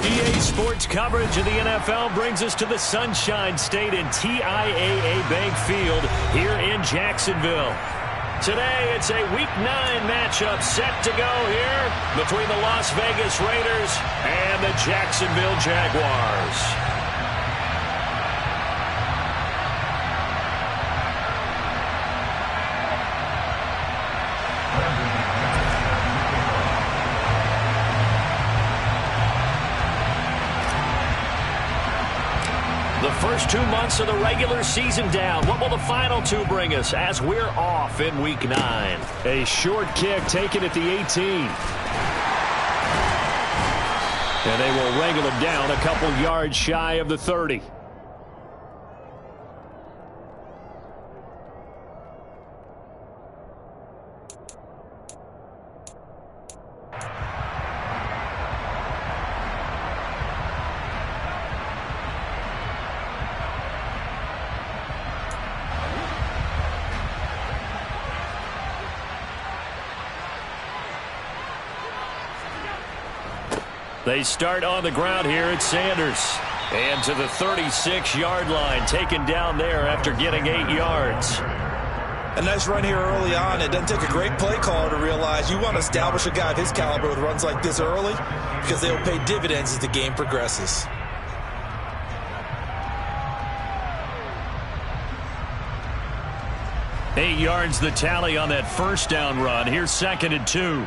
EA Sports coverage of the NFL brings us to the Sunshine State and TIAA Bank Field here in Jacksonville. Today, it's a Week 9 matchup set to go here between the Las Vegas Raiders and the Jacksonville Jaguars. The first 2 months of the regular season down. What will the final two bring us as we're off in Week 9? A short kick taken at the 18. And they will wrangle him down a couple yards shy of the 30. They start on the ground here at Sanders. And to the 36-yard line, taken down there after getting 8 yards. A nice run here early on. It doesn't take a great play caller to realize you want to establish a guy of his caliber with runs like this early because they will pay dividends as the game progresses. Eight yards the tally on that first down run. Here's 2nd and 2.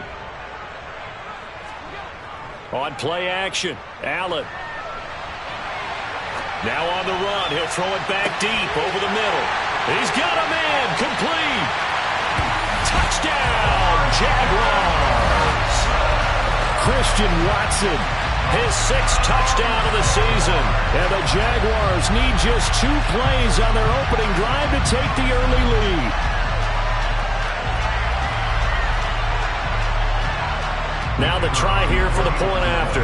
On play action, Allen. Now on the run, he'll throw it back deep over the middle. He's got a man, complete. Touchdown, Jaguars. Christian Watson, his 6th touchdown of the season. And the Jaguars need just 2 plays on their opening drive to take the early lead. Now the try here for the point after.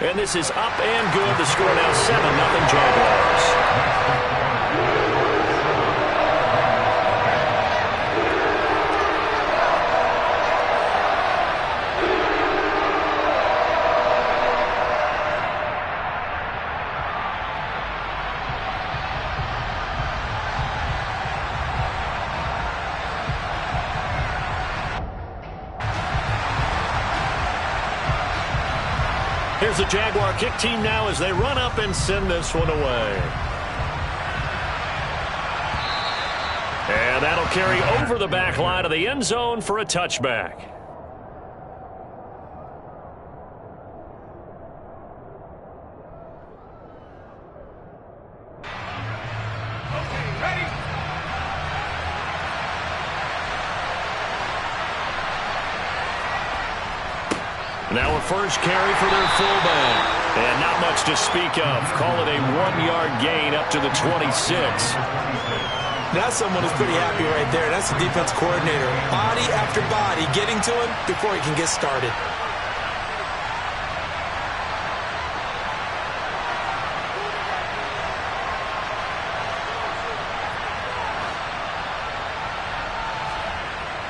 And this is up and good. The score now 7-0 Jaguars. Here's the Jaguar kick team now as they run up and send this one away. And that'll carry over the back line of the end zone for a touchback. Now a first carry for their fullback. And not much to speak of. Call it a 1-yard gain up to the 26. That's someone who's pretty happy right there. That's the defense coordinator. Body after body getting to him before he can get started.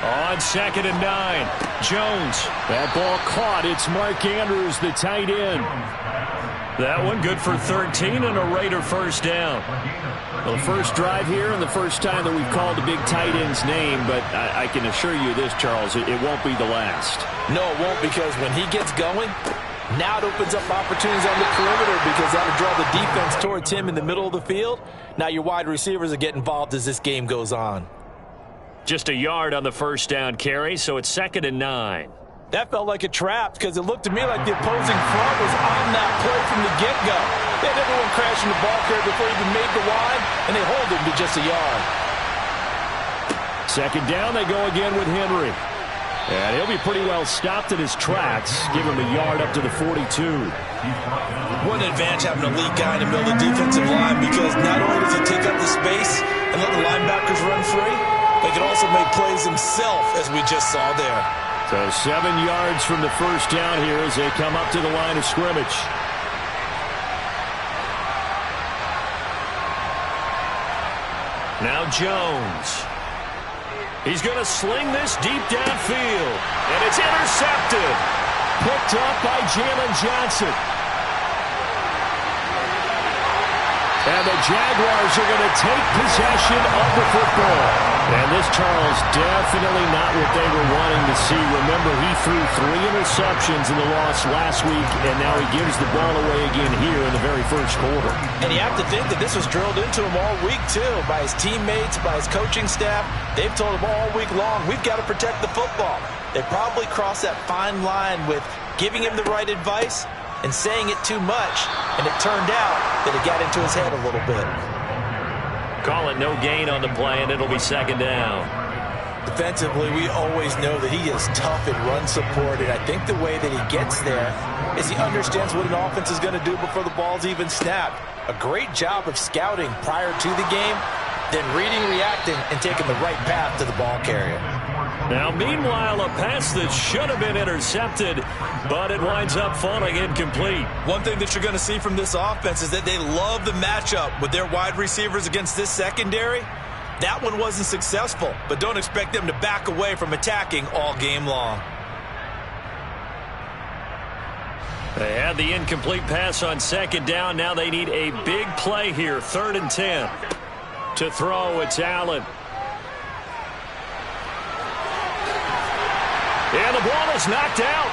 On 2nd and 9, Jones. That ball caught. It's Mark Andrews, the tight end. That one good for 13 and a Raider first down. Well, the first drive here and the first time that we've called the big tight end's name, but I can assure you this, Charles, it won't be the last. No, it won't, because when he gets going, now it opens up opportunities on the perimeter because that'll draw the defense towards him in the middle of the field. Now your wide receivers will get involved as this game goes on. Just a yard on the first down carry, so it's 2nd and 9. That felt like a trap because it looked to me like the opposing front was on that play from the get-go. They had everyone crashing the ball carrier before he even made the line, and they hold him to just a yard. 2nd down, they go again with Henry. And he'll be pretty well stopped in his tracks. Give him a yard up to the 42. What an advantage having a lead guy in the middle of the defensive line, because not only does he take up the space and let the linebackers run free, he can also make plays himself, as we just saw there. So 7 yards from the first down here as they come up to the line of scrimmage. Now Jones. He's going to sling this deep downfield. And it's intercepted. Picked up by Jalen Johnson. And the Jaguars are going to take possession of the football. And this, Charles, definitely not what they were wanting to see. Remember, he threw 3 interceptions in the loss last week, and now he gives the ball away again here in the very first quarter. And you have to think that this was drilled into him all week, too, by his teammates, by his coaching staff. They've told him all week long, we've got to protect the football. They probably crossed that fine line with giving him the right advice and saying it too much, and it turned out that it got into his head a little bit. Call it no gain on the play, and it'll be second down. Defensively, we always know that he is tough in run support, and I think the way that he gets there is he understands what an offense is going to do before the ball's even snapped. A great job of scouting prior to the game, then reading, reacting, and taking the right path to the ball carrier. Now, meanwhile, a pass that should have been intercepted, but it winds up falling incomplete. One thing that you're going to see from this offense is that they love the matchup with their wide receivers against this secondary. That one wasn't successful, but don't expect them to back away from attacking all game long. They had the incomplete pass on second down. Now they need a big play here, 3rd and 10. To throw, it's Allen. And the ball is knocked out.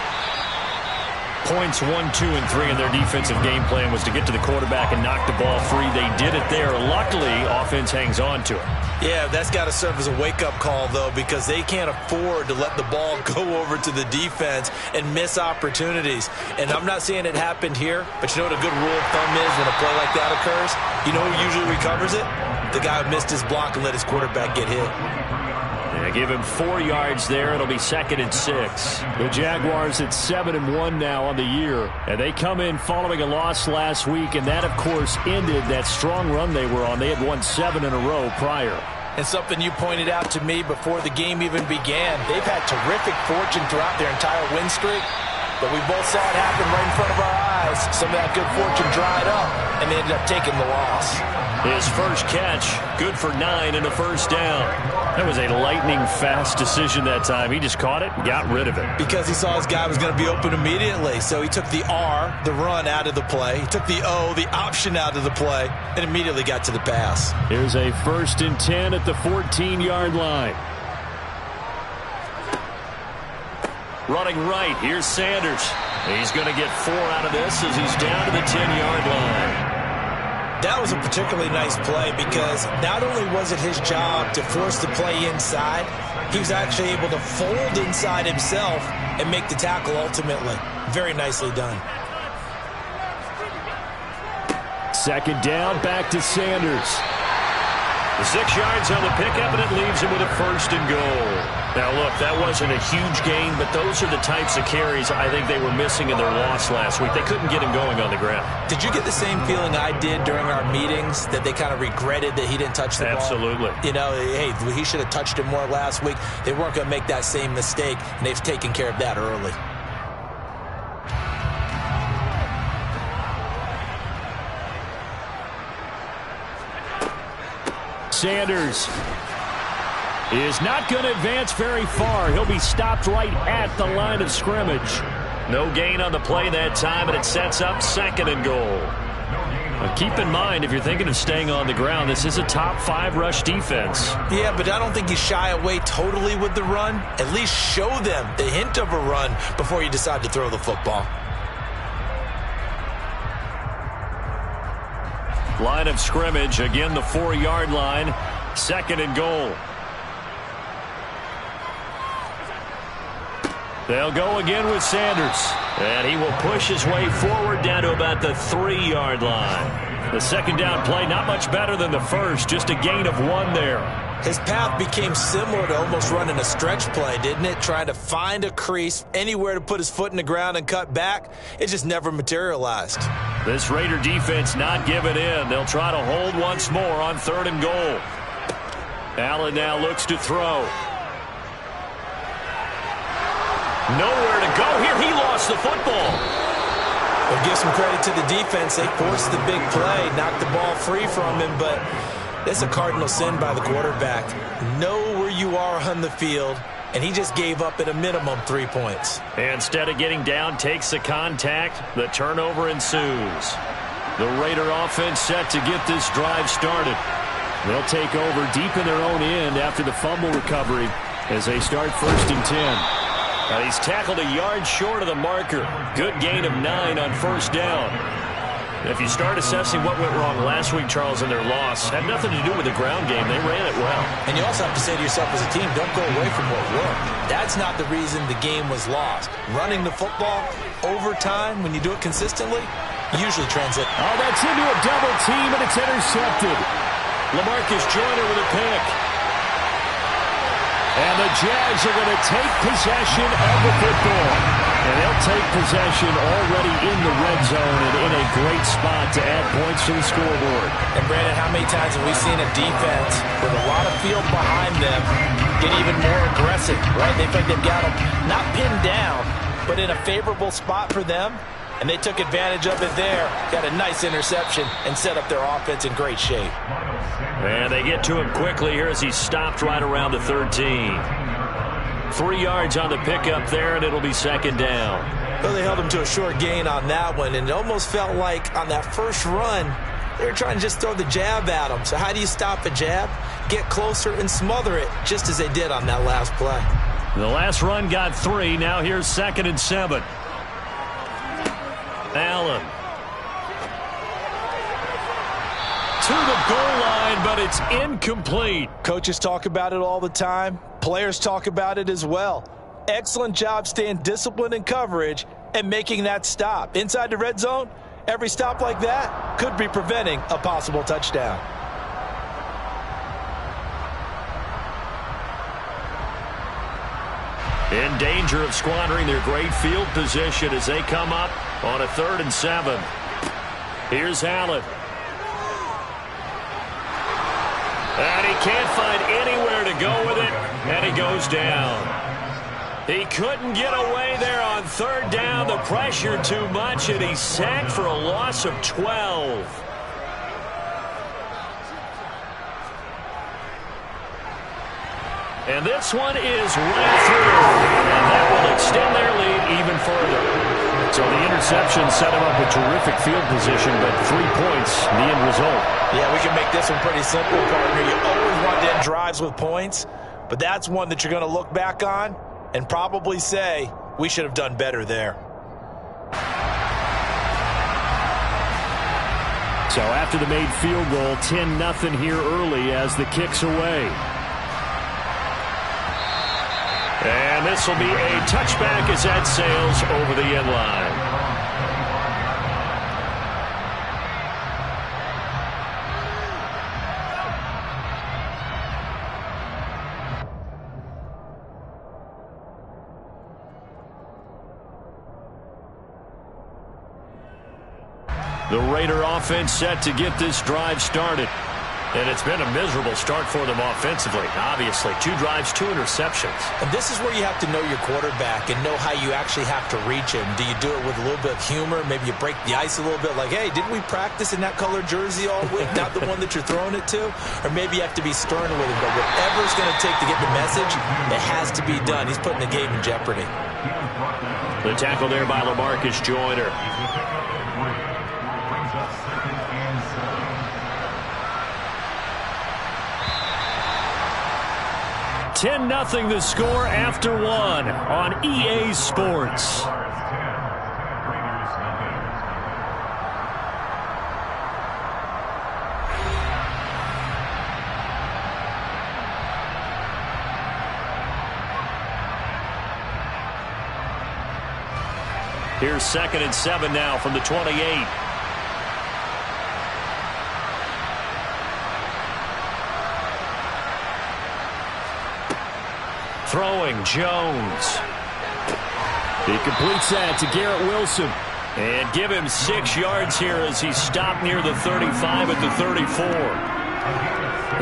Points 1, 2, and 3 in their defensive game plan was to get to the quarterback and knock the ball free. They did it there. Luckily, offense hangs on to it. Yeah, that's got to serve as a wake-up call, though, because they can't afford to let the ball go over to the defense and miss opportunities. And I'm not saying it happened here, but you know what a good rule of thumb is when a play like that occurs? You know who usually recovers it? The guy who missed his block and let his quarterback get hit. They give him 4 yards there. It'll be 2nd and 6. The Jaguars at 7-1 now on the year. And they come in following a loss last week, and that, of course, ended that strong run they were on. They had won 7 in a row prior. And something you pointed out to me before the game even began, they've had terrific fortune throughout their entire win streak. But we both saw it happen right in front of our eyes. Some of that good fortune dried up, and they ended up taking the loss. His first catch, good for 9 and a first down. That was a lightning-fast decision that time. He just caught it and got rid of it. Because he saw his guy was going to be open immediately. So he took the R, the run, out of the play. He took the O, the option, out of the play, and immediately got to the pass. Here's a 1st and 10 at the 14-yard line. Running right, here's Sanders. He's going to get 4 out of this as he's down to the 10-yard line. That was a particularly nice play because not only was it his job to force the play inside, he was actually able to fold inside himself and make the tackle ultimately. Very nicely done. 2nd down, back to Sanders. The 6 yards on the pickup, and it leaves him with a 1st and goal. Now, look, that wasn't a huge gain, but those are the types of carries I think they were missing in their loss last week. They couldn't get him going on the ground. Did you get the same feeling I did during our meetings, that they kind of regretted that he didn't touch the ball? Absolutely. You know, hey, he should have touched it more last week. They weren't going to make that same mistake, and they've taken care of that early. Sanders is not going to advance very far. He'll be stopped right at the line of scrimmage. No gain on the play that time, and it sets up 2nd and goal. Now keep in mind, if you're thinking of staying on the ground, this is a top 5 rush defense. Yeah, but I don't think you shy away totally with the run. At least show them the hint of a run before you decide to throw the football. Line of scrimmage, again the 4-yard line, 2nd and goal. They'll go again with Sanders, and he will push his way forward down to about the 3-yard line. The 2nd down play, not much better than the first, just a gain of 1 there. His path became similar to almost running a stretch play, didn't it? Trying to find a crease, anywhere to put his foot in the ground and cut back. It just never materialized. This Raider defense not giving in. They'll try to hold once more on 3rd and goal. Allen now looks to throw. Nowhere to go here. He lost the football. We'll give some credit to the defense. They forced the big play, knocked the ball free from him, but it's a cardinal sin by the quarterback. Know where you are on the field, and he just gave up at a minimum 3 points. Instead of getting down, takes the contact. The turnover ensues. The Raider offense set to get this drive started. They'll take over deep in their own end after the fumble recovery as they start 1st and 10. He's tackled a yard short of the marker. Good gain of 9 on 1st down. If you start assessing what went wrong last week, Charles, in their loss, had nothing to do with the ground game. They ran it well. And you also have to say to yourself as a team, don't go away from what worked. That's not the reason the game was lost. Running the football over time, when you do it consistently, usually translates. Oh, that's into a double team, and it's intercepted. LaMarcus Joyner with a pick. And the Jags are going to take possession of the football. And they'll take possession already in the red zone and in a great spot to add points to the scoreboard. And, Brandon, how many times have we seen a defense with a lot of field behind them get even more aggressive, right? They think they've got them not pinned down, but in a favorable spot for them. And they took advantage of it there. Got a nice interception and set up their offense in great shape. And they get to him quickly here as he stopped right around the 13. 3 yards on the pickup there, and it'll be 2nd down. Well, they held him to a short gain on that one, and it almost felt like on that first run, they were trying to just throw the jab at him. So how do you stop a jab? Get closer and smother it, just as they did on that last play. The last run got 3. Now here's 2nd and 7. Allen. To the goal line, but it's incomplete. Coaches talk about it all the time. Players talk about it as well. Excellent job staying disciplined in coverage and making that stop. Inside the red zone, every stop like that could be preventing a possible touchdown. In danger of squandering their great field position as they come up on a 3rd and 7. Here's Allen. And he can't find anywhere to go with it, and he goes down. He couldn't get away there on 3rd down. The pressure too much, and he's sacked for a loss of 12. And this one is right through, and that will extend their lead even further. So the interception set him up with terrific field position, but 3 points, the end result. Yeah, we can make this one pretty simple, partner. You always want to end drives with points, but that's one that you're going to look back on and probably say, we should have done better there. So after the made field goal, 10-0 here early as the kick's away. And this will be a touchback as that sails over the end line. The Raider offense set to get this drive started. And it's been a miserable start for them offensively. Obviously, 2 drives, 2 interceptions. And this is where you have to know your quarterback and know how you actually have to reach him. Do you do it with a little bit of humor? Maybe you break the ice a little bit like, hey, didn't we practice in that color jersey all week? Not the one that you're throwing it to? Or maybe you have to be stern with him. But whatever it's going to take to get the message, it has to be done. He's putting the game in jeopardy. The tackle there by LaMarcus Joyner. 10-0 the score after 1 on EA Sports. Here's 2nd and 7 now from the 28. Throwing, Jones. He completes that to Garrett Wilson. And give him 6 yards here as he stopped near the 35 at the 34.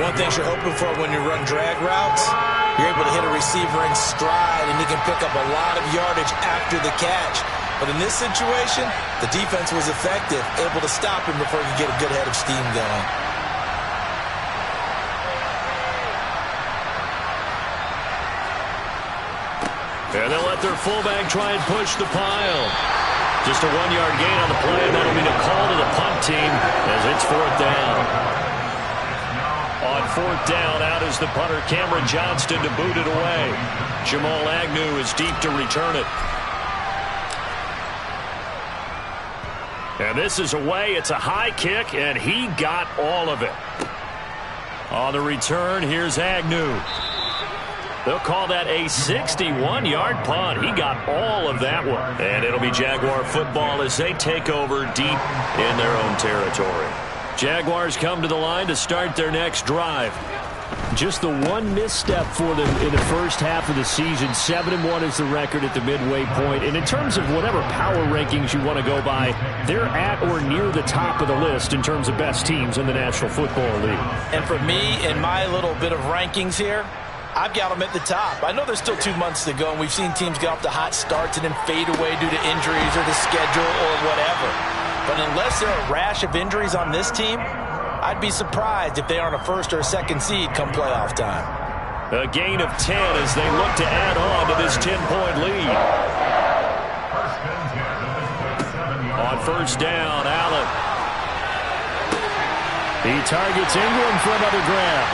One thing you're hoping for when you run drag routes, you're able to hit a receiver in stride, and he can pick up a lot of yardage after the catch. But in this situation, the defense was effective, able to stop him before he could get a good head of steam going. And they'll let their fullback try and push the pile. Just a 1-yard gain on the play, and that'll be the call to the punt team as it's 4th down. On 4th down, out is the punter, Cameron Johnston, to boot it away. Jamal Agnew is deep to return it. And this is away. It's a high kick, and he got all of it. On the return, here's Agnew. They'll call that a 61-yard punt. He got all of that one. And it'll be Jaguar football as they take over deep in their own territory. Jaguars come to the line to start their next drive. Just the one misstep for them in the first half of the season. 7-1 is the record at the midway point. And in terms of whatever power rankings you want to go by, they're at or near the top of the list in terms of best teams in the National Football League. And for me, in my little bit of rankings here, I've got them at the top. I know there's still 2 months to go, and we've seen teams get off to hot starts and then fade away due to injuries or the schedule or whatever. But unless there are a rash of injuries on this team, I'd be surprised if they aren't a 1st or a 2nd seed come playoff time. A gain of 10 as they look to add on to this 10-point lead. On 1st down, Allen. He targets Ingram for another grab.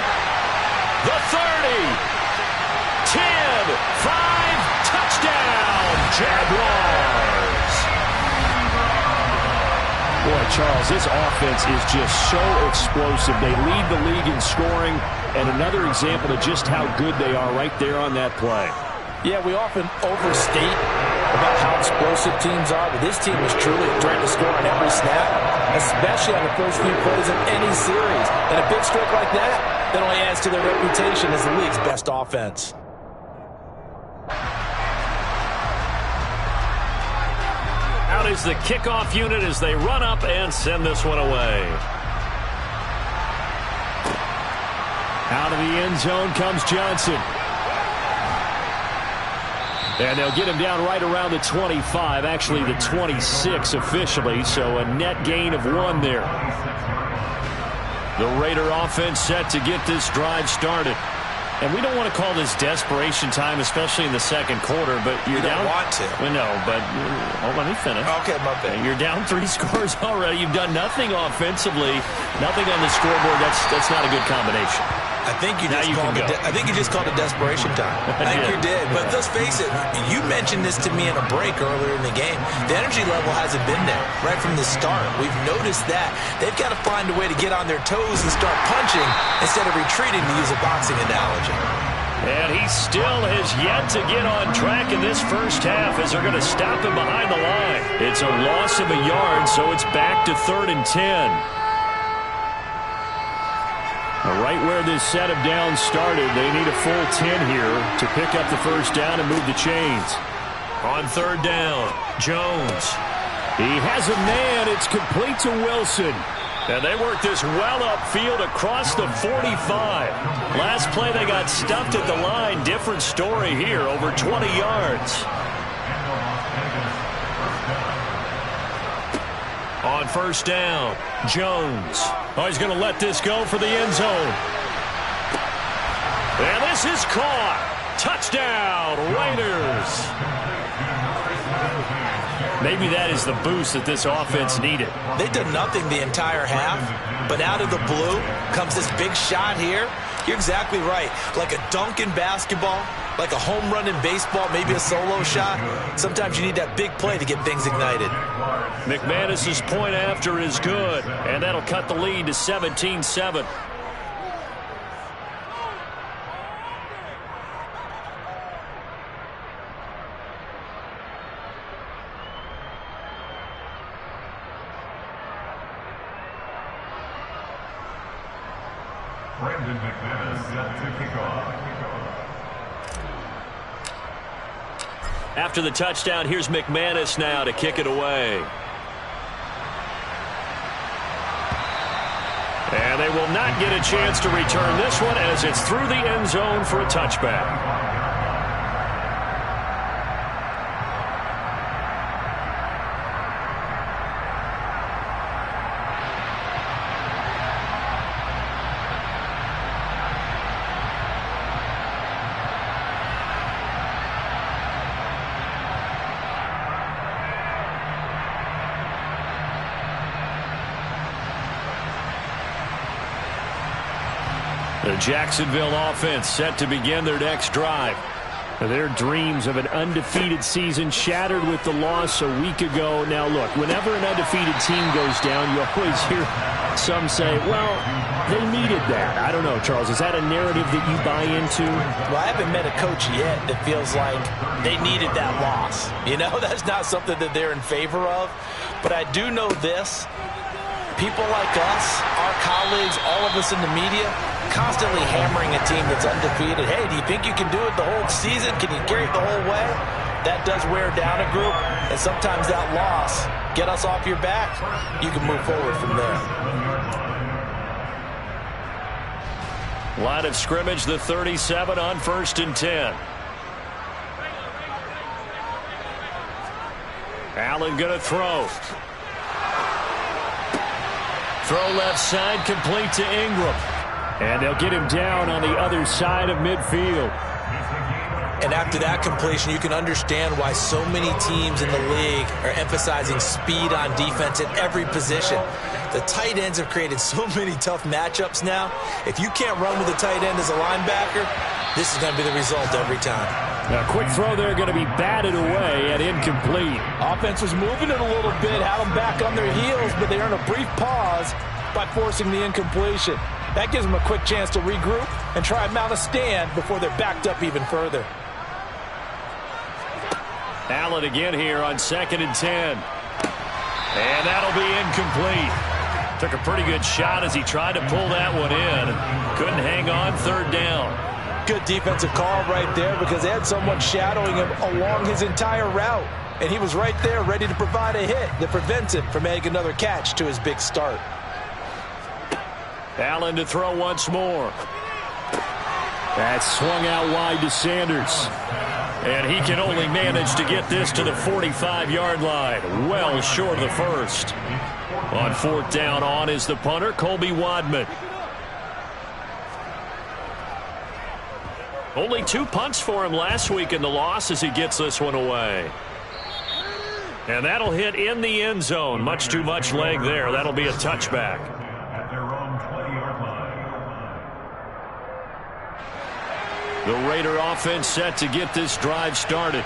The 30. 10, 5, touchdown, Jaguars. Boy, Charles, this offense is just so explosive. They lead the league in scoring, and another example of just how good they are right there on that play. Yeah, we often overstate about how explosive teams are, but this team is truly a threat to score on every snap, especially on the first few plays of any series. And a big streak like that only adds to their reputation as the league's best offense. Out is the kickoff unit as they run up and send this one away. Out of the end zone comes Johnson. And they'll get him down right around the 25, actually the 26 officially, so a net gain of 1 there. The Raider offense set to get this drive started. And we don't want to call this desperation time, especially in the second quarter, but you're down. You don't want to. Well, no, but let me finish. Okay, my bad. You're down 3 scores already. You've done nothing offensively, nothing on the scoreboard. That's not a good combination. I think you just called it desperation time. I think you did. But let's face it, you mentioned this to me in a break earlier in the game. The energy level hasn't been there right from the start. We've noticed that. They've got to find a way to get on their toes and start punching instead of retreating, to use a boxing analogy. And he still has yet to get on track in this first half as they're going to stop him behind the line. It's a loss of a yard, so it's back to 3rd and 10. Right where this set of downs started, they need a full 10 here to pick up the first down and move the chains. On 3rd down, Jones. He has a man. It's complete to Wilson. And they work this well upfield across the 45. Last play they got stuffed at the line. Different story here, over 20 yards. On 1st down, Jones. Oh, he's going to let this go for the end zone. And this is caught. Touchdown, Raiders. Maybe that is the boost that this offense needed. They did nothing the entire half, but out of the blue comes this big shot here. You're exactly right. Like a dunk in basketball, like a home run in baseball, maybe a solo shot. Sometimes you need that big play to get things ignited. McManus's point after is good, and that'll cut the lead to 17-7. Brandon McManus set to kick off. After the touchdown, here's McManus now to kick it away. And they will not get a chance to return this one as it's through the end zone for a touchback. The Jacksonville offense set to begin their next drive. Their dreams of an undefeated season shattered with the loss a week ago. Now, look, whenever an undefeated team goes down, you always hear some say, well, they needed that. I don't know, Charles. Is that a narrative that you buy into? Well, I haven't met a coach yet that feels like they needed that loss. You know, that's not something that they're in favor of. But I do know this. People like us, our colleagues, all of us in the media, constantly hammering a team that's undefeated. Hey, do you think you can do it the whole season? Can you carry it the whole way? That does wear down a group, and sometimes that loss, get us off your back, you can move forward from there. Line of scrimmage, the 37 on 1st and 10. Allen going to throw. Throw left side, complete to Ingram. And they'll get him down on the other side of midfield. And after that completion, you can understand why so many teams in the league are emphasizing speed on defense at every position. The tight ends have created so many tough matchups now. If you can't run with a tight end as a linebacker, this is going to be the result every time. A quick throw there going to be batted away and incomplete. Offense was moving it a little bit, had them back on their heels, but they earned a brief pause by forcing the incompletion. That gives them a quick chance to regroup and try and mount a stand before they're backed up even further. Allen again here on 2nd and 10. And that'll be incomplete. Took a pretty good shot as he tried to pull that one in. Couldn't hang on, 3rd down. Good defensive call right there because they had someone shadowing him along his entire route. And he was right there ready to provide a hit that prevents him from adding another catch to his big start. Allen to throw once more. That's swung out wide to Sanders. And he can only manage to get this to the 45-yard line. Well short of the first. On 4th down on is the punter, Colby Wadman. Only 2 punts for him last week in the loss as he gets this one away. And that'll hit in the end zone. Much too much leg there. That'll be a touchback. At their own 20-yard line. The Raider offense set to get this drive started.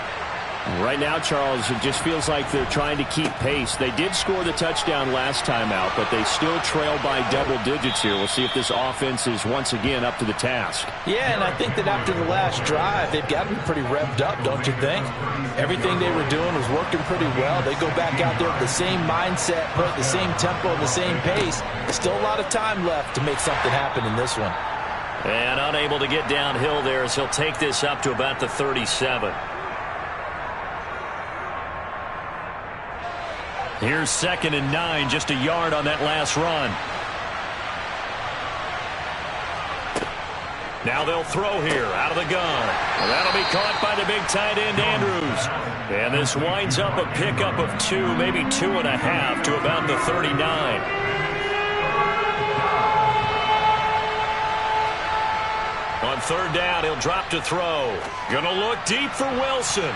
Right now, Charles, it just feels like they're trying to keep pace. They did score the touchdown last time out, but they still trail by double digits here. We'll see if this offense is once again up to the task. Yeah, and I think that after the last drive, they've gotten pretty revved up, don't you think? Everything they were doing was working pretty well. They go back out there with the same mindset, put the same tempo and the same pace. Still a lot of time left to make something happen in this one. And unable to get downhill there as he'll take this up to about the 37. Here's 2nd and 9, just a yard on that last run. Now they'll throw here out of the gun. And that'll be caught by the big tight end, Andrews. And this winds up a pickup of 2, maybe 2.5 to about the 39. On 3rd down, he'll drop to throw. Gonna look deep for Wilson.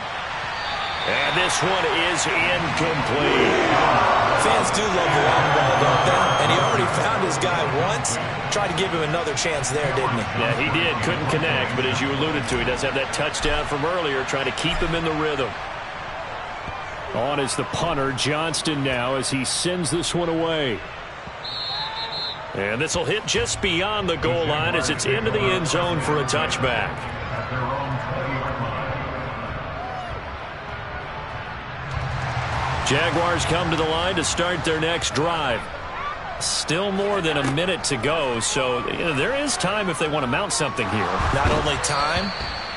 And this one is incomplete. Fans do love the long ball, don't they? And he already found his guy once. Tried to give him another chance there, didn't he? Yeah, he did. Couldn't connect, but as you alluded to, he does have that touchdown from earlier, trying to keep him in the rhythm. On is the punter, Johnston, now as he sends this one away. And this will hit just beyond the goal line as it's into the end zone for a touchback. At their own 20-yard line. Jaguars come to the line to start their next drive. Still more than a minute to go, so there is time if they want to mount something here. Not only time,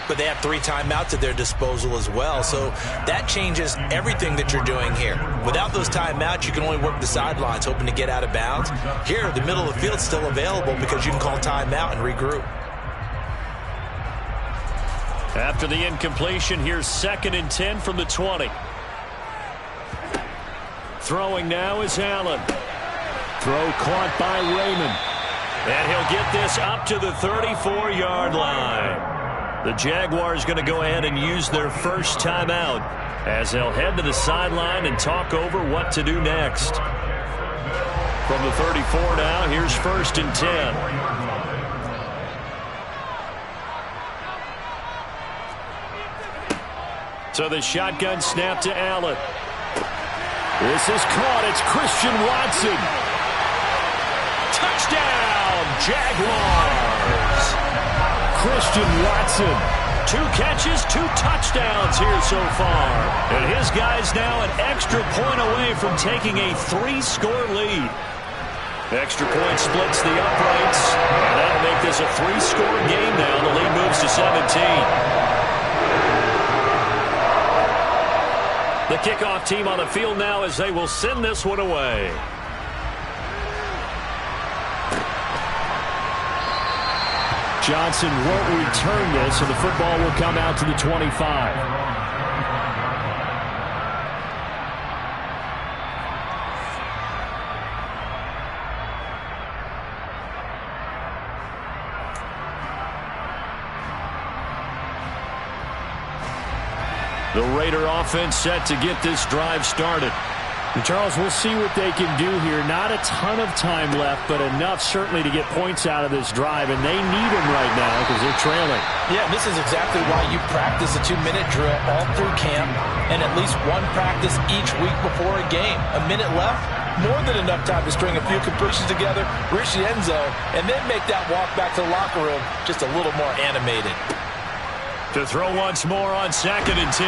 but they have 3 timeouts at their disposal as well. So that changes everything that you're doing here. Without those timeouts, you can only work the sidelines, hoping to get out of bounds. Here, the middle of the field's still available because you can call timeout and regroup. After the incompletion, here's 2nd and 10 from the 20. Throwing now is Allen. Throw caught by Raymond. And he'll get this up to the 34-yard line. The Jaguars going to go ahead and use their first timeout as they'll head to the sideline and talk over what to do next. From the 34 now, here's 1st and 10. So the shotgun snap to Allen. This is caught. It's Christian Watson. Touchdown, Jaguars. Christian Watson. 2 catches, 2 touchdowns here so far. And his guys now an extra point away from taking a 3-score lead. Extra point splits the uprights. And that'll make this a 3-score game now. The lead moves to 17. The kickoff team on the field now as they will send this one away. Johnson won't return this, and the football will come out to the 25. The Raider offense set to get this drive started. And Charles, we'll see what they can do here. Not a ton of time left, but enough certainly to get points out of this drive, and they need them right now because they're trailing. Yeah, this is exactly why you practice a 2-minute drill all through camp and at least one practice each week before a game. A minute left, more than enough time to string a few completions together, reach the end zone, and then make that walk back to the locker room just a little more animated. To throw once more on 2nd and 10.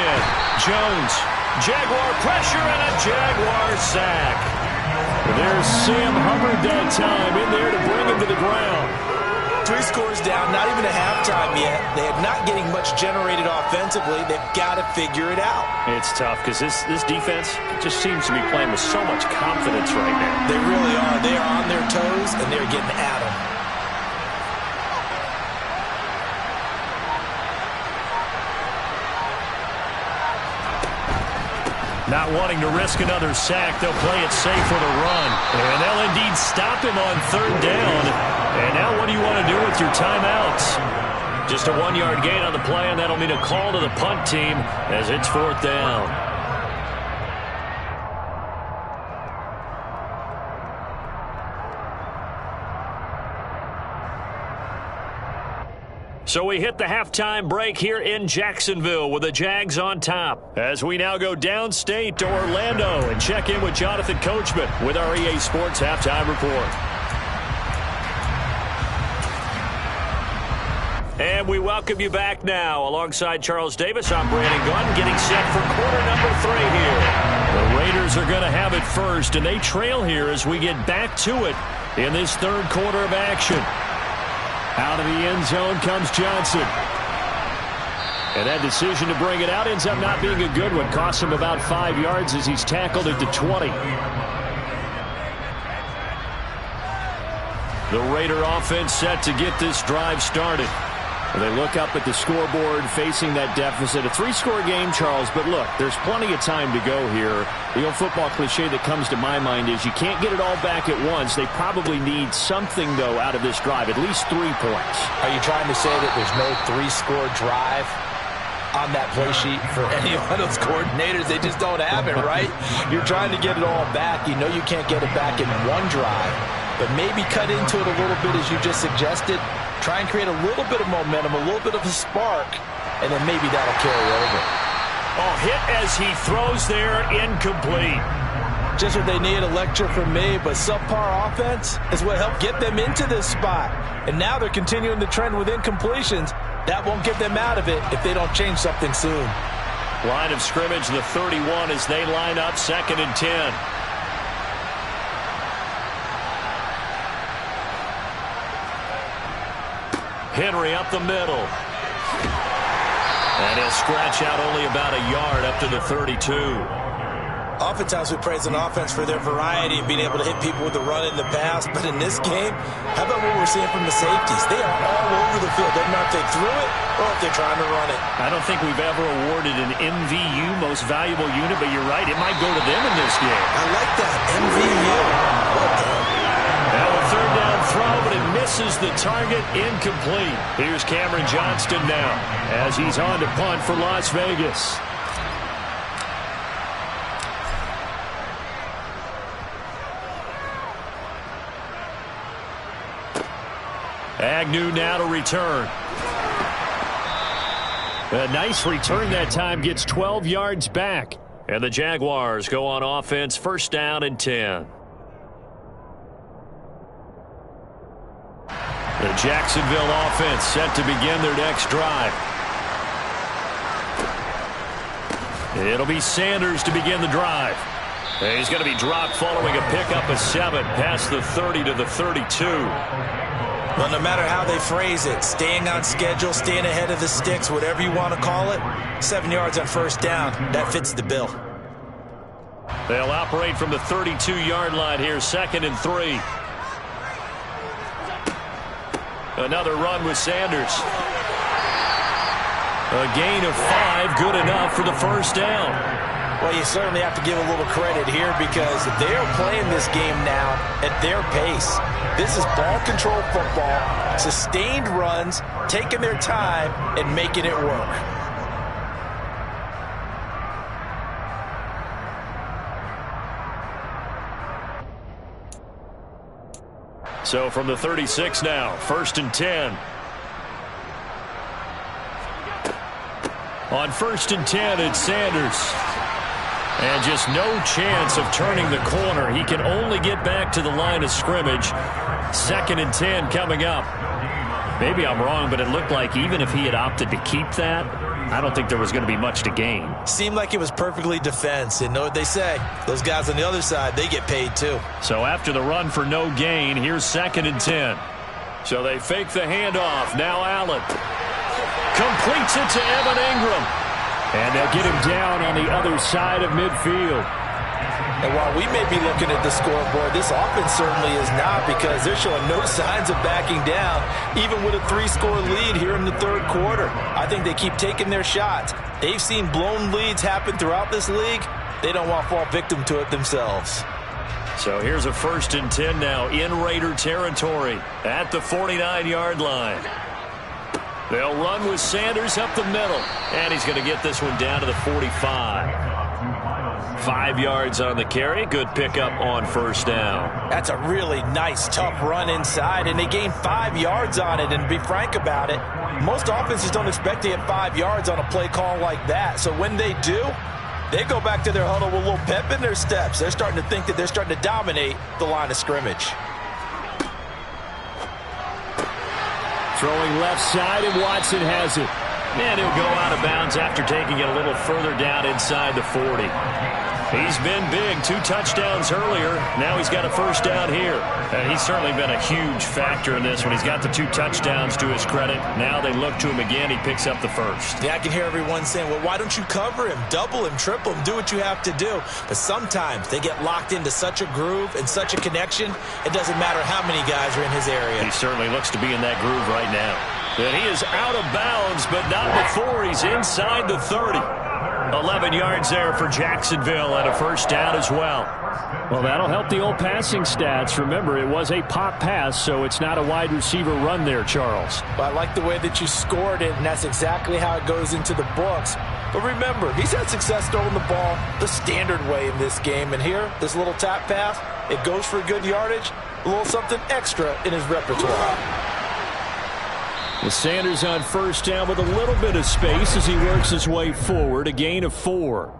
Jones. Jaguar pressure and a Jaguar sack. There's Sam Hubbard that time in there to bring him to the ground. 3 scores down, not even a halftime yet. They are not getting much generated offensively. They've got to figure it out. It's tough because this defense just seems to be playing with so much confidence right now. They really are. They are on their toes, and they're getting at them. Not wanting to risk another sack, they'll play it safe with a run. And they'll indeed stop him on 3rd down. And now what do you want to do with your timeouts? Just a 1-yard gain on the play, and that'll mean a call to the punt team as it's 4th down. So we hit the halftime break here in Jacksonville with the Jags on top. As we now go downstate to Orlando and check in with Jonathan Coachman with our EA Sports Halftime Report. And we welcome you back now. Alongside Charles Davis, I'm Brandon Gunn, getting set for quarter number 3 here. The Raiders are going to have it first, and they trail here as we get back to it in this 3rd quarter of action. Out of the end zone comes Johnson. And that decision to bring it out ends up not being a good one. Costs him about 5 yards as he's tackled at the 20. The Raider offense set to get this drive started. They look up at the scoreboard facing that deficit. A 3-score game, Charles, but look, there's plenty of time to go here. The old football cliche that comes to my mind is you can't get it all back at once. They probably need something, though, out of this drive, at least 3 points. Are you trying to say that there's no 3-score drive on that play sheet for any one of those coordinators? They just don't have it, right? You're trying to get it all back. You know you can't get it back in one drive, but maybe cut into it a little bit as you just suggested. Try and create a little bit of momentum, a little bit of a spark, and then maybe that'll carry over. Oh, hit as he throws there, incomplete. Just what they need, a lecture from me, but subpar offense is what helped get them into this spot. And now they're continuing the trend with incompletions. That won't get them out of it if they don't change something soon. Line of scrimmage, the 31 as they line up 2nd and 10. Henry up the middle. And he'll scratch out only about a yard up to the 32. Oftentimes we praise an offense for their variety and being able to hit people with the run in the pass. But in this game, how about what we're seeing from the safeties? They are all over the field. Doesn't matter if they threw it or if they're trying to run it. I don't think we've ever awarded an MVU, most valuable unit, but you're right. It might go to them in this game. I like that, MVU. Well done. Now a 3rd down throw, but it misses the target, incomplete. Here's Cameron Johnston now as he's on to punt for Las Vegas. Agnew now to return. A nice return that time, gets 12 yards back. And the Jaguars go on offense, first down and 10. The Jacksonville offense set to begin their next drive. It'll be Sanders to begin the drive. He's going to be dropped following a pickup of 7 past the 30 to the 32. Well, no matter how they phrase it, staying on schedule, staying ahead of the sticks, whatever you want to call it, 7 yards on first down, that fits the bill. They'll operate from the 32-yard line here, 2nd and 3. Another run with Sanders. A gain of 5, good enough for the first down. Well, you certainly have to give a little credit here because they're playing this game now at their pace. This is ball control football, sustained runs, taking their time and making it work. So from the 36 now, 1st and 10. On 1st and 10, it's Sanders. And just no chance of turning the corner. He can only get back to the line of scrimmage. 2nd and 10 coming up. Maybe I'm wrong, but it looked like even if he had opted to keep that, I don't think there was going to be much to gain. Seemed like it was perfectly defense. And know what they say? Those guys on the other side, they get paid too. So after the run for no gain, here's 2nd and 10. So they fake the handoff. Now Allen completes it to Evan Ingram. And they'll get him down on the other side of midfield. And while we may be looking at the scoreboard, this offense certainly is not, because they're showing no signs of backing down, even with a 3-score lead here in the 3rd quarter. I think they keep taking their shots. They've seen blown leads happen throughout this league. They don't want to fall victim to it themselves. So here's a 1st and 10 now in Raider territory at the 49-yard line. They'll run with Sanders up the middle, and he's going to get this one down to the 45. 5 yards on the carry. Good pickup on first down. That's a really nice, tough run inside, and they gained 5 yards on it. And to be frank about it, most offenses don't expect to get 5 yards on a play call like that. So when they do, they go back to their huddle with a little pep in their steps. They're starting to think that they're starting to dominate the line of scrimmage. Throwing left side, and Watson has it. And he'll go out of bounds after taking it a little further down inside the 40. He's been big, 2 touchdowns earlier. Now he's got a first down here. And he's certainly been a huge factor in this one. He's got the 2 touchdowns to his credit. Now they look to him again. He picks up the first. Yeah, I can hear everyone saying, well, why don't you cover him, double him, triple him, do what you have to do. But sometimes they get locked into such a groove and such a connection, it doesn't matter how many guys are in his area. He certainly looks to be in that groove right now. And he is out of bounds, but not before he's inside the 30. 11 yards there for Jacksonville and a first down as well. Well, that'll help the old passing stats. Remember, it was a pop pass, so it's not a wide receiver run there, Charles. Well, I like the way that you scored it, and that's exactly how it goes into the books. But remember, he's had success throwing the ball the standard way in this game. And here, this little tap pass, it goes for good yardage, a little something extra in his repertoire. With Sanders on first down with a little bit of space as he works his way forward, a gain of 4.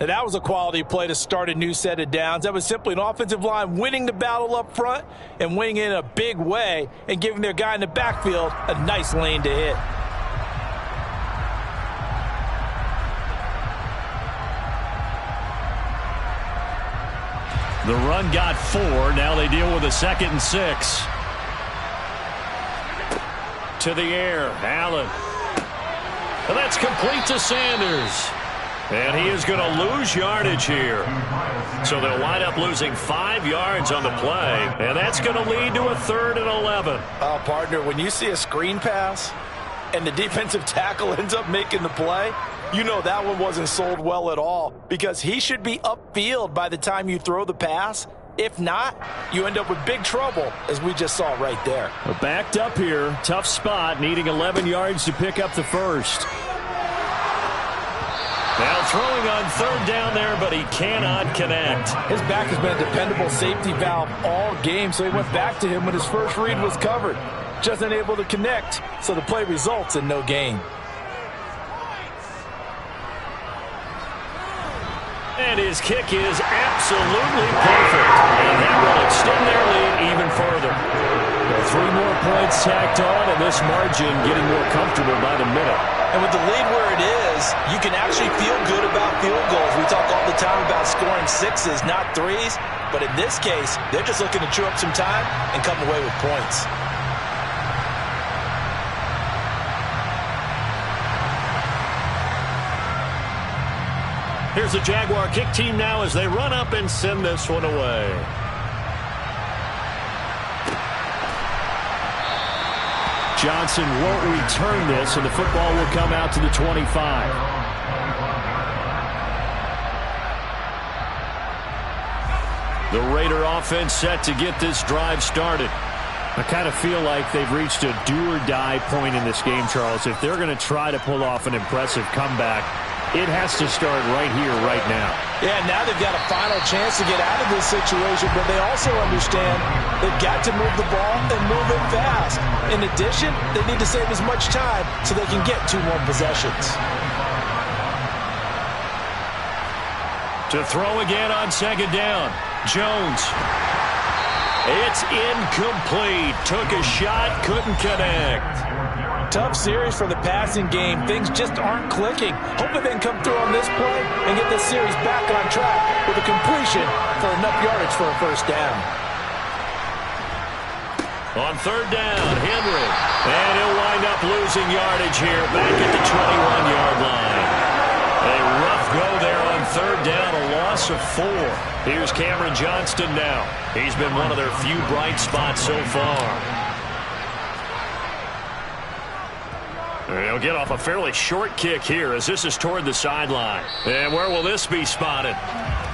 And that was a quality play to start a new set of downs. That was simply an offensive line winning the battle up front and winning in a big way and giving their guy in the backfield a nice lane to hit. The run got 4. Now they deal with a 2nd and 6. To the air, Allen. And that's complete to Sanders. And he is going to lose yardage here. So they'll wind up losing 5 yards on the play. And that's going to lead to a 3rd and 11. Partner, when you see a screen pass and the defensive tackle ends up making the play, you know that one wasn't sold well at all, because he should be upfield by the time you throw the pass. If not, you end up with big trouble, as we just saw right there. We're backed up here. Tough spot, needing 11 yards to pick up the first. Now throwing on 3rd down there, but he cannot connect. His back has been a dependable safety valve all game, so he went back to him when his first read was covered. Just unable to connect, so the play results in no gain. And his kick is absolutely perfect. And that will extend their lead even further. Well, 3 more points tacked on, and this margin getting more comfortable by the minute. And with the lead where it is, you can actually feel good about field goals. We talk all the time about scoring 6s, not 3s. But in this case, they're just looking to chew up some time and come away with points. Here's the Jaguar kick team now as they run up and send this one away. Johnson won't return this, and the football will come out to the 25. The Raider offense set to get this drive started. I kind of feel like they've reached a do-or-die point in this game, Charles. If they're going to try to pull off an impressive comeback, it has to start right here, right now. Yeah, now they've got a final chance to get out of this situation, but they also understand they've got to move the ball and move it fast. In addition, they need to save as much time so they can get 2 more possessions. To throw again on 2nd down. Jones. It's incomplete. Took a shot, couldn't connect. Tough series for the passing game. Things just aren't clicking. Hoping they can come through on this play and get this series back on track with a completion for enough yardage for a 1st down. On 3rd down, Henry. And he'll wind up losing yardage here back at the 21-yard line. A rough go there on 3rd down, a loss of 4. Here's Cameron Johnston now. He's been one of their few bright spots so far. He'll get off a fairly short kick here as this is toward the sideline. And where will this be spotted?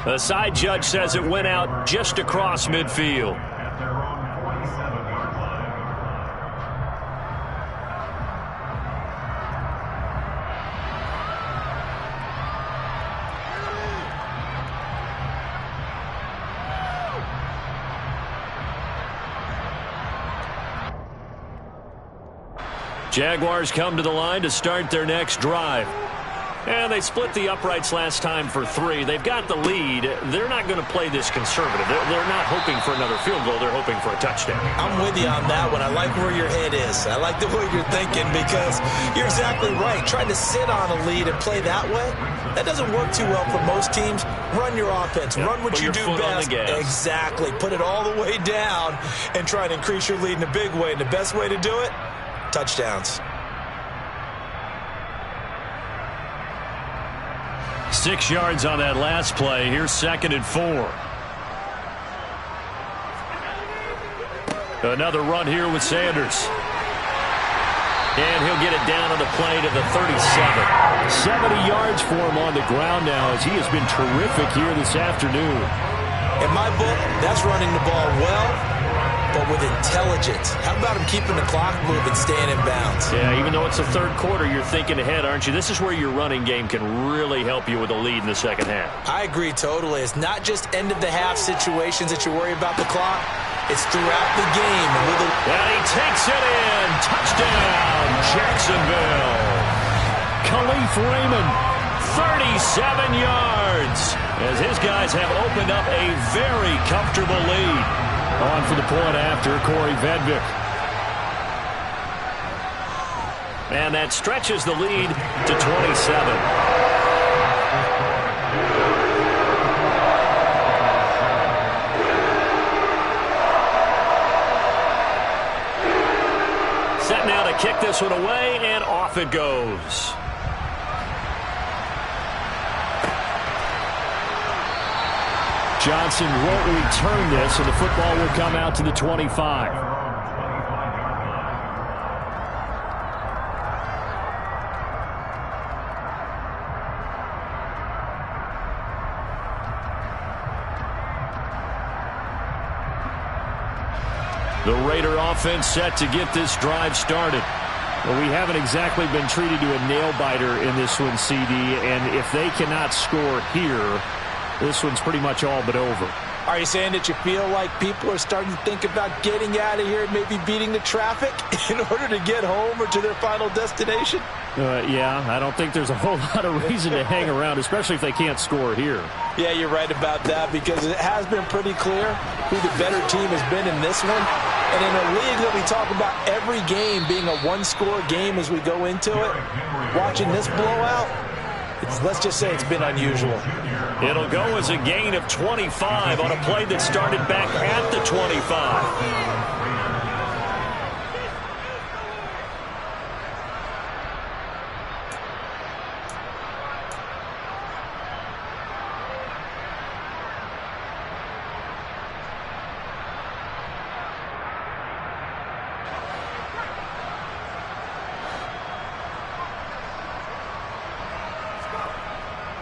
The side judge says it went out just across midfield. At their own 47-yard line. Jaguars come to the line to start their next drive. And they split the uprights last time for 3. They've got the lead. They're not going to play this conservative. They're not hoping for another field goal. They're hoping for a touchdown. I'm with you on that one. I like where your head is. I like the way you're thinking because you're exactly right. Trying to sit on a lead and play that way, that doesn't work too well for most teams. Run your offense. Yep. Run what Put you your do foot on best. the gas. Exactly. Put it all the way down and try and increase your lead in a big way. And the best way to do it, touchdowns. 6 yards on that last play. Here's 2nd and 4. Another run here with Sanders. And he'll get it down on the play to the 37. 70 yards for him on the ground now as he has been terrific here this afternoon. In my book, that's running the ball well, but with intelligence. How about him keeping the clock moving, staying in bounds? Yeah, even though it's the 3rd quarter, you're thinking ahead, aren't you? This is where your running game can really help you with a lead in the 2nd half. I agree totally. It's not just end-of-the-half situations that you worry about the clock. It's throughout the game. And he takes it in. Touchdown, Jacksonville. Khalif Raymond, 37 yards. As his guys have opened up a very comfortable lead. On for the point after, Corey Vedvik. And that stretches the lead to 27. Set now to kick this one away, and off it goes. Johnson won't return this, and the football will come out to the 25. The Raider offense set to get this drive started. Well, we haven't exactly been treated to a nail-biter in this one, CD, and if they cannot score here, this one's pretty much all but over. Are you saying that you feel like people are starting to think about getting out of here and maybe beating the traffic in order to get home or to their final destination? Yeah, I don't think there's a whole lot of reason to hang around, especially if they can't score here. Yeah, you're right about that, because it has been pretty clear who the better team has been in this one. And in a league that we talk about every game being a one-score game as we go into it, watching this blowout, let's just say it's been unusual. It'll go as a gain of 25 on a play that started back at the 25.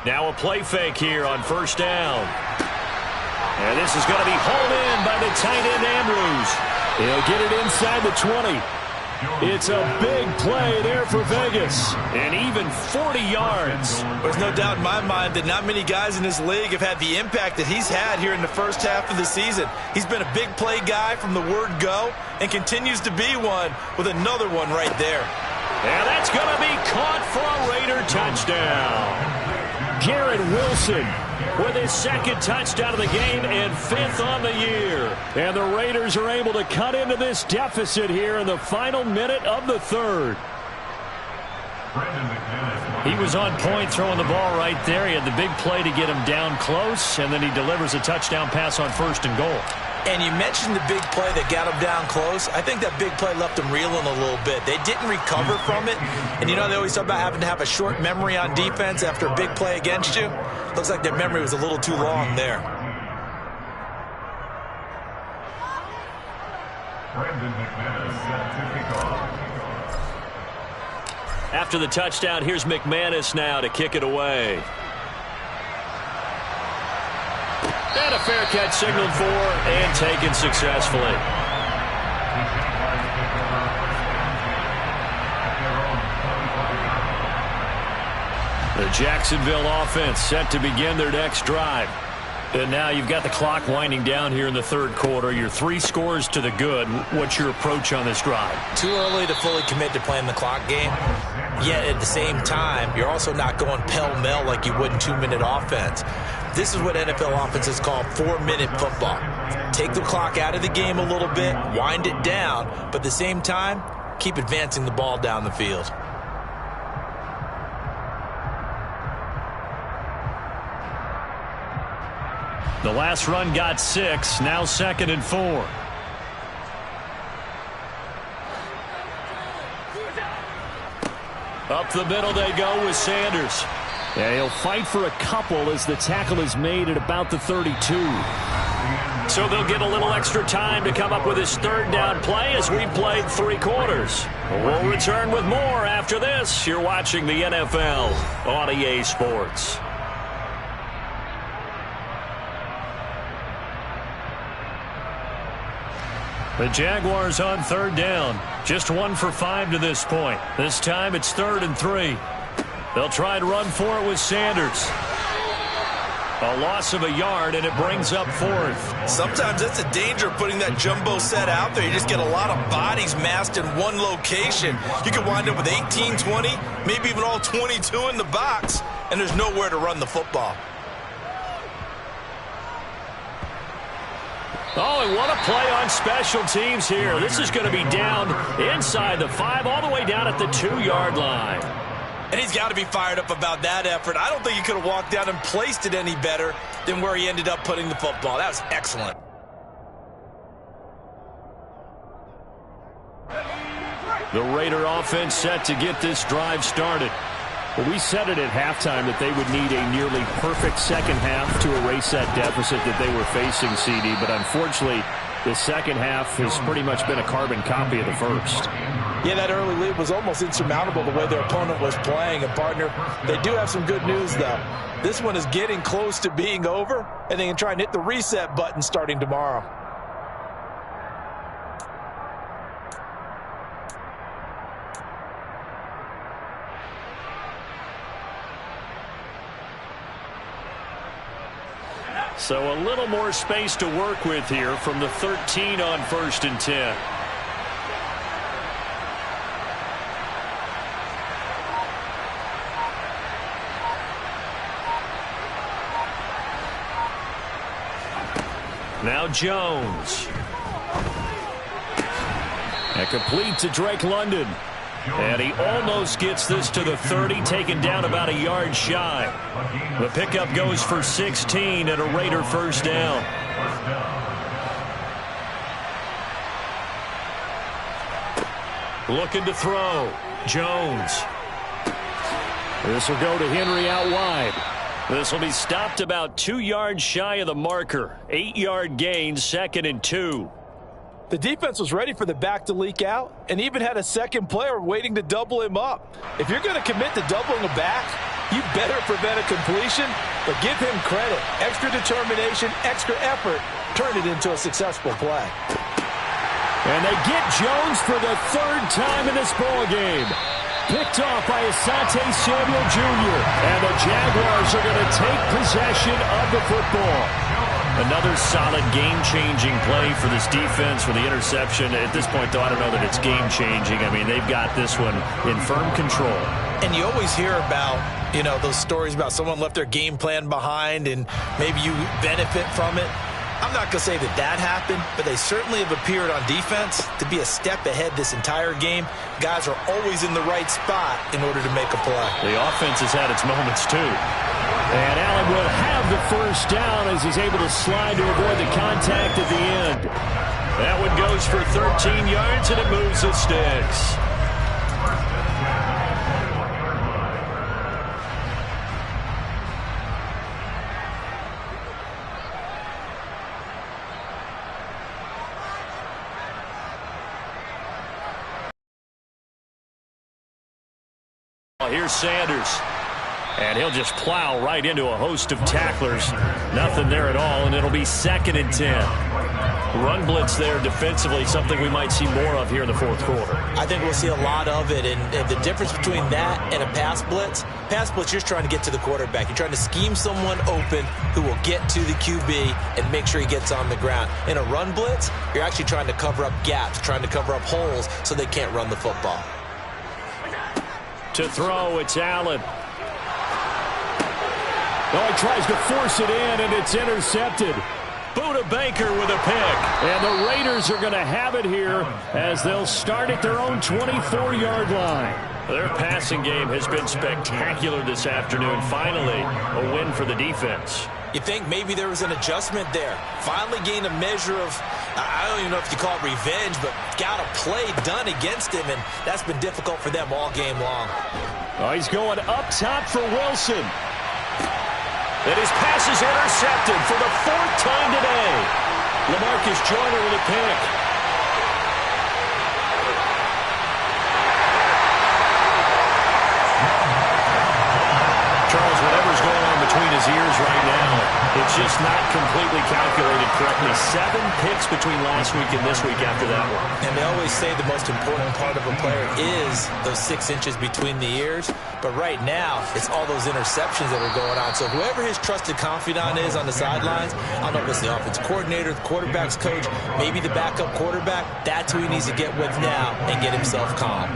Now a play fake here on first down. And this is going to be hauled in by the tight end Andrews. He'll get it inside the 20. It's a big play there for Vegas. And even 40 yards. There's no doubt in my mind that not many guys in this league have had the impact that he's had here in the first half of the season. He's been a big play guy from the word go and continues to be one with another one right there. And that's going to be caught for a Raider touchdown. Garrett Wilson with his second touchdown of the game and 5th on the year. And the Raiders are able to cut into this deficit here in the final minute of the third. He was on point throwing the ball right there. He had the big play to get him down close, and then he delivers a touchdown pass on 1st and goal. And you mentioned the big play that got him down close. I think that big play left him reeling a little bit. They didn't recover from it. And you know, they always talk about having to have a short memory on defense after a big play against you. Looks like their memory was a little too long there. After the touchdown, here's McManus now to kick it away. And a fair catch signaled for and taken successfully. The Jacksonville offense set to begin their next drive. And now you've got the clock winding down here in the third quarter. You're 3 scores to the good. What's your approach on this drive? Too early to fully commit to playing the clock game. Yet at the same time, you're also not going pell-mell like you would in 2-minute offense. This is what NFL offenses call 4-minute football. Take the clock out of the game a little bit, wind it down, but at the same time, keep advancing the ball down the field. The last run got 6, now 2nd and 4. Up the middle they go with Sanders. Yeah, he'll fight for a couple as the tackle is made at about the 32. So they'll get a little extra time to come up with his 3rd down play as we've played 3 quarters. We'll return with more after this. You're watching the NFL on EA Sports. The Jaguars on 3rd down. Just 1 for 5 to this point. This time it's 3rd and 3. They'll try to run for it with Sanders. A loss of a yard, and it brings up 4th. Sometimes that's the danger of putting that jumbo set out there. You just get a lot of bodies massed in one location. You could wind up with 18, 20, maybe even all 22 in the box, and there's nowhere to run the football. Oh, and what a play on special teams here. This is going to be down inside the 5, all the way down at the 2-yard line. And he's got to be fired up about that effort. I don't think he could have walked down and placed it any better than where he ended up putting the football. That was excellent. The Raider offense set to get this drive started. Well, we said it at halftime that they would need a nearly perfect second half to erase that deficit that they were facing, CD. But unfortunately, the second half has pretty much been a carbon copy of the first. Yeah, that early lead was almost insurmountable the way their opponent was playing. And, partner, they do have some good news, though. This one is getting close to being over, and they can try and hit the reset button starting tomorrow. So a little more space to work with here from the 13 on 1st and 10. Now Jones. And complete to Drake London. And he almost gets this to the 30, taken down about a yard shy. The pickup goes for 16 and a Raider first down. Looking to throw. Jones. This will go to Henry out wide. This will be stopped about 2 yards shy of the marker. 8-yard gain, 2nd and 2. The defense was ready for the back to leak out and even had a second player waiting to double him up. If you're going to commit to doubling a back, you better prevent a completion, but give him credit. Extra determination, extra effort, turn it into a successful play. And they get Jones for the 3rd time in this ball game. Picked off by Asante Samuel Jr. And the Jaguars are going to take possession of the football. Another solid game-changing play for this defense for the interception. At this point, though, I don't know that it's game-changing. I mean, they've got this one in firm control. And you always hear about, you know, those stories about someone left their game plan behind and maybe you benefit from it. I'm not going to say that that happened, but they certainly have appeared on defense to be a step ahead this entire game. Guys are always in the right spot in order to make a play. The offense has had its moments, too. And Allen will have the first down as he's able to slide to avoid the contact at the end. That one goes for 13 yards, and it moves the sticks. Here's Sanders. And he'll just plow right into a host of tacklers. Nothing there at all, and it'll be 2nd and 10. Run blitz there defensively, something we might see more of here in the 4th quarter. I think we'll see a lot of it, and the difference between that and a pass blitz, you're trying to get to the quarterback. You're trying to scheme someone open who will get to the QB and make sure he gets on the ground. In a run blitz, you're actually trying to cover up gaps, trying to cover up holes so they can't run the football. To throw, it's Allen. Oh, he tries to force it in, and it's intercepted. Buda Baker with a pick. And the Raiders are going to have it here as they'll start at their own 24-yard line. Their passing game has been spectacular this afternoon. Finally, a win for the defense. You think maybe there was an adjustment there. Finally gained a measure of, I don't even know if you call it revenge, but got a play done against him, and that's been difficult for them all game long. Oh, he's going up top for Wilson. And his pass is intercepted for the 4th time today. LaMarcus Joyner with a pick. Charles, whatever's going on between his ears right now, it's just not completely calculated correctly. 7 picks between last week and this week after that one. And they always say the most important part of a player is those 6 inches between the ears. But right now, it's all those interceptions that are going on. So whoever his trusted confidant is on the sidelines, I don't know if it's the offensive coordinator, the quarterback's coach, maybe the backup quarterback, that's who he needs to get with now and get himself calm.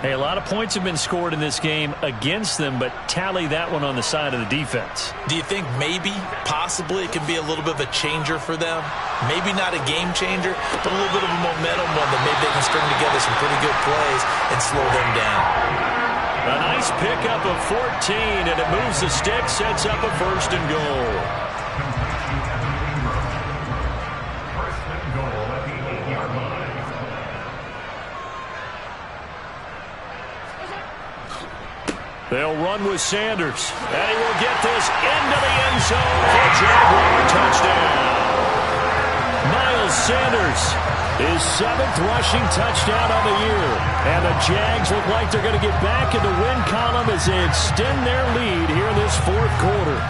Hey, a lot of points have been scored in this game against them, but tally that one on the side of the defense. Do you think maybe, possibly, it can be a little bit of a changer for them? Maybe not a game changer, but a little bit of a momentum one that maybe they can string together some pretty good plays and slow them down. A nice pickup of 14, and it moves the stick, sets up a 1st and goal. First and goal at the 8-yard line. They'll run with Sanders, and he will get this into the end zone for a Jaguar touchdown. Miles Sanders, his 7th rushing touchdown on the year. And the Jags look like they're going to get back in the win column as they extend their lead here in this 4th quarter.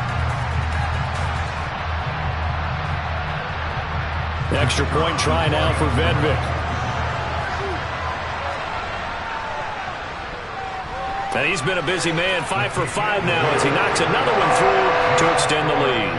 Extra point try now for Vedvik. And he's been a busy man, 5 for 5 now as he knocks another one through to extend the lead.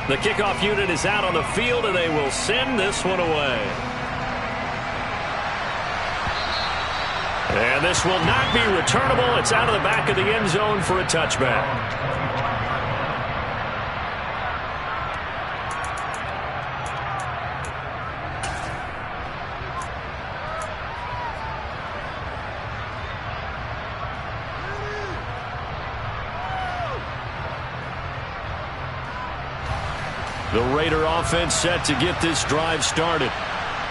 The kickoff unit is out on the field, and they will send this one away. And this will not be returnable. It's out of the back of the end zone for a touchback. The Raider offense set to get this drive started.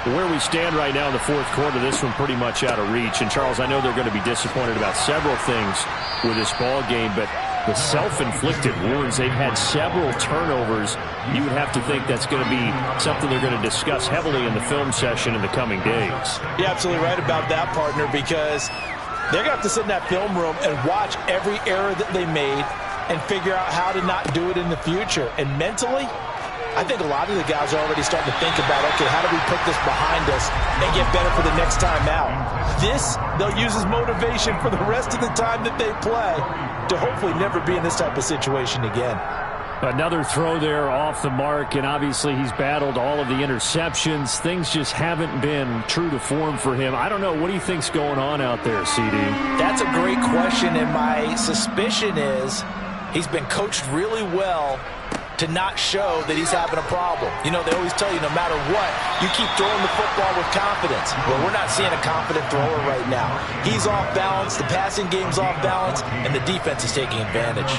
Where we stand right now in the fourth quarter, this one pretty much out of reach. And, Charles, I know they're going to be disappointed about several things with this ball game, but the self-inflicted wounds, they've had several turnovers. You would have to think that's going to be something they're going to discuss heavily in the film session in the coming days. You're absolutely right about that, partner, because they're going to have to sit in that film room and watch every error that they made and figure out how to not do it in the future. And mentally, I think a lot of the guys are already starting to think about, okay, how do we put this behind us and get better for the next time out? This, they'll use as motivation for the rest of the time that they play to hopefully never be in this type of situation again. Another throw there off the mark, and obviously he's battled all of the interceptions. Things just haven't been true to form for him. I don't know. What do you think's going on out there, CD? That's a great question, and my suspicion is he's been coached really well to not show that he's having a problem. You know, they always tell you no matter what, you keep throwing the football with confidence. Well, we're not seeing a confident thrower right now. He's off balance, the passing game's off balance, and the defense is taking advantage.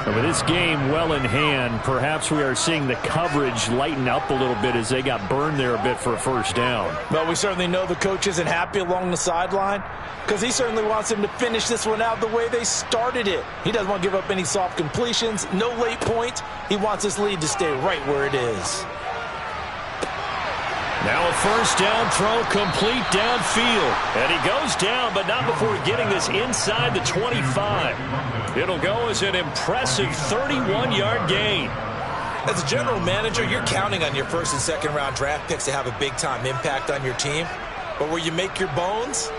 And with this game well in hand, perhaps we are seeing the coverage lighten up a little bit as they got burned there a bit for a first down. Well, we certainly know the coach isn't happy along the sideline because he certainly wants them to finish this one out the way they started it. He doesn't want to give up any soft completions, no late points. He wants this lead to stay right where it is. Now a first down throw complete downfield. And he goes down, but not before getting this inside the 25. It'll go as an impressive 31-yard gain. As a general manager, you're counting on your first and second round draft picks to have a big-time impact on your team. But where you make your bones,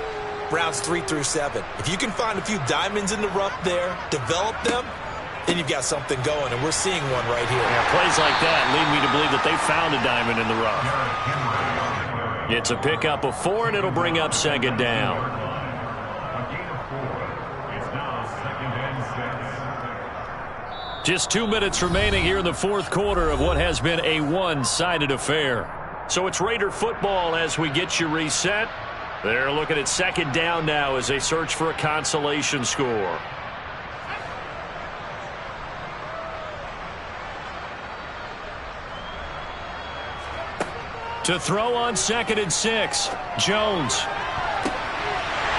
rounds 3 through 7. If you can find a few diamonds in the rough there, develop them, then you've got something going, and we're seeing one right here. Yeah, plays like that lead me to believe that they found a diamond in the rough. It's a pickup of 4, and it'll bring up second down. Just 2 minutes remaining here in the fourth quarter of what has been a one-sided affair. So it's Raider football as we get you reset. They're looking at second down now as they search for a consolation score. To throw on 2nd and 6, Jones.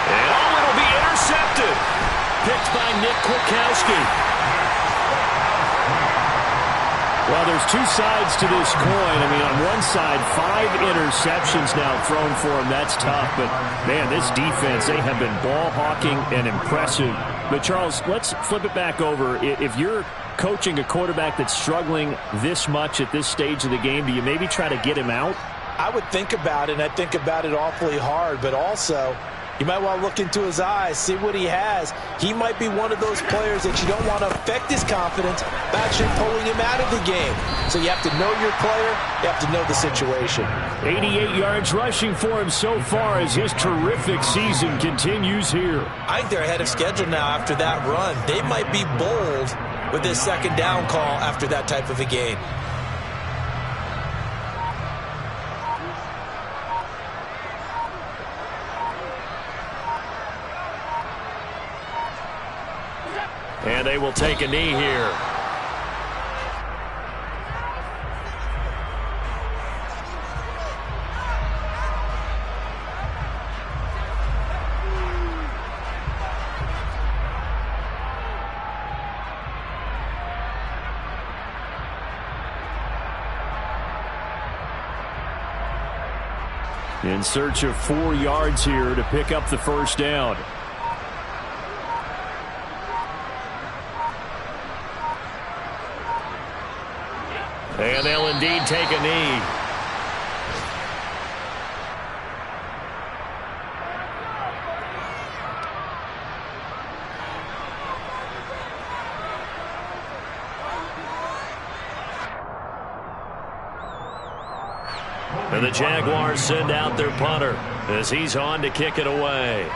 And it'll be intercepted. Picked by Nick Kwiatkowski. Well, there's two sides to this coin. I mean, on one side, 5 interceptions now thrown for him. That's tough. But, man, this defense, they have been ball hawking and impressive. But, Charles, let's flip it back over. If you're coaching a quarterback that's struggling this much at this stage of the game, do you maybe try to get him out? I would think about it, and I think about it awfully hard. But also, you might want to look into his eyes, see what he has. He might be one of those players that you don't want to affect his confidence by actually pulling him out of the game. So you have to know your player. You have to know the situation. 88 yards rushing for him so far as his terrific season continues here. I think they're ahead of schedule now after that run. They might be bold with this second down call after that type of a game. And they will take a knee here. In search of 4 yards here to pick up the first down. And they'll indeed take a knee. And the Jaguars send out their punter as he's on to kick it away.